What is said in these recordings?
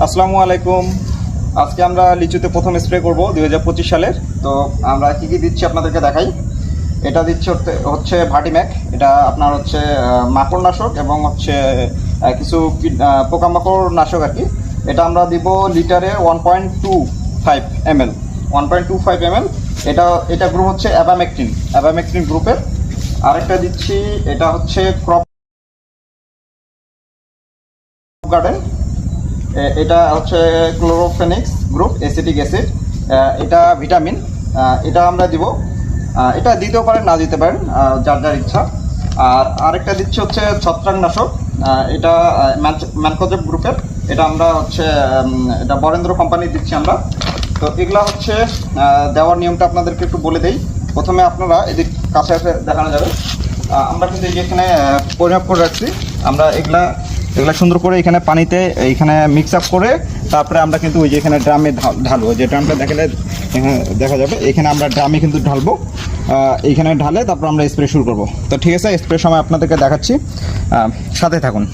আসসালামু আলাইকুম। আজকে আমরা লিচুতে প্রথম স্প্রে করব 2025 সালের। তো আমরা কি কি দিচ্ছি আপনাদেরকে দেখাই। এটা দিচ্ছি হচ্ছে ভার্টিম্যাক। এটা আপনার হচ্ছে মাকড়নাশক এবং হচ্ছে কিছু পোকামাকড় নাশক আর কি। এটা আমরা দিব লিটারে 1.25 ml 1.25 ml। এটা গ্রুপ হচ্ছে অ্যাবামেকটিন গ্রুপের। আরেকটা দিচ্ছি, এটা হচ্ছে ক্রপ গার্ডেন। এটা হচ্ছে ক্লোরোফেনিক্স গ্রুপ অ্যাসিটিক অ্যাসিড। এটা ভিটামিন। এটা আমরা দিব। এটা দিতেও পারেন, না দিতে পারেন, যার যার ইচ্ছা। আর আরেকটা দিচ্ছি হচ্ছে ছত্রাকনাশক। এটা ম্যানকোজেব গ্রুপের। এটা আমরা হচ্ছে এটা বরেন্দ্র কোম্পানি দিচ্ছি আমরা। তো এগুলা হচ্ছে দেওয়ার নিয়মটা আপনাদেরকে একটু বলে দেই। প্রথমে আপনারা এদিক কাছে দেখানো যাবে। আমরা কিন্তু এখানে পরিমাপ করে রাখছি। আমরা এগুলা সুন্দর করে এখানে পানিতে এইখানে মিক্স আপ করে তারপরে আমরা কিন্তু ওই যে এখানে ড্রামে ঢালবো। যে ড্রামটা দেখা যাবে, এখানে আমরা ড্রামে কিন্তু ঢালবো। এইখানে ঢালে তারপর আমরা স্প্রে শুরু করব। তো ঠিক আছে, স্প্রে সময় আপনাদেরকে দেখাচ্ছি, সাথে থাকুন।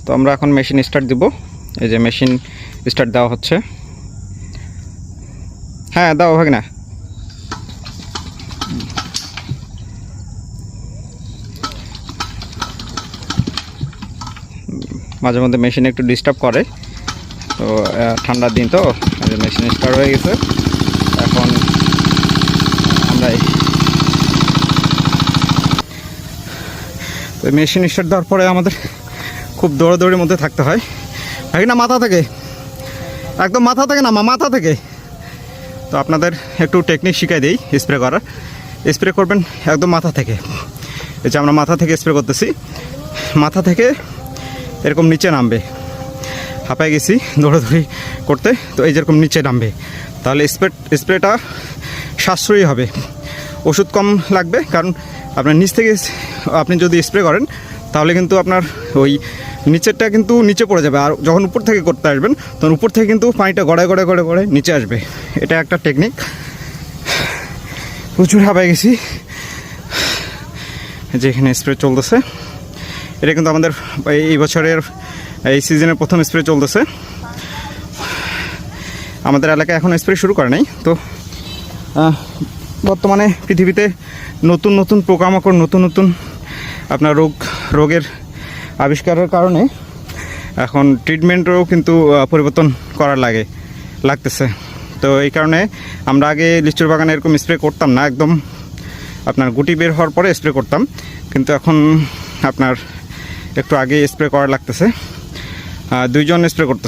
তো আমরা এখন মেশিন স্টার্ট দিব। এই যে মেশিন স্টার্ট দেওয়া হচ্ছে। হ্যাঁ দাও ভাগ না। মাঝে মধ্যে মেশিন একটু ডিস্টার্ব করে, তো ঠান্ডার দিন তো মেশিন স্টার্ট হয়ে গেছে। এখন আমরা তো মেশিন স্টার্ট দেওয়ার পরে আমাদের খুব দৌড়াদৌড়ির মধ্যে থাকতে হয়। ভাই না, মাথা থেকে একদম মাথা থেকে না, মাথা থেকে। তো আপনাদের একটু টেকনিক শিখাই দিই স্প্রে করার। স্প্রে করবেন একদম মাথা থেকে। এই যে আমরা মাথা থেকে স্প্রে করতেছি, মাথা থেকে এরকম নিচে নামবে। হাঁপায় গেছি দৌড়াদৌড়ি করতে, তো এই যেরকম নিচে নামবে, তাহলে স্প্রেটা সাশ্রয়ী হবে, ওষুধ কম লাগবে। কারণ আপনার নিচ থেকে আপনি যদি স্প্রে করেন তাহলে কিন্তু আপনার ওই নিচেরটা কিন্তু নিচে পড়ে যাবে। আর যখন উপর থেকে করতে আসবেন তখন উপর থেকে কিন্তু পানিটা গড়ায় নিচে আসবে। এটা একটা টেকনিক। প্রচুর হাঁপায় গেছি। যেখানে স্প্রে চলতেছে, এটা কিন্তু আমাদের এই বছরের এই সিজনের প্রথম স্প্রে চলতেছে। আমাদের এলাকায় এখন স্প্রে শুরু করে নাই। তো বর্তমানে পৃথিবীতে নতুন নতুন পোকামাকড়, নতুন আপনার রোগের আবিষ্কারের কারণে এখন ট্রিটমেন্টেরও কিন্তু পরিবর্তন করার লাগতেছে। তো এই কারণে আমরা আগে লিচুর বাগানে এরকম স্প্রে করতাম না, একদম আপনার গুটি বের হওয়ার পরে স্প্রে করতাম। কিন্তু এখন আপনার একটু আগে স্প্রে করা লাগতেছে। 2 জন স্প্রে করতেছে।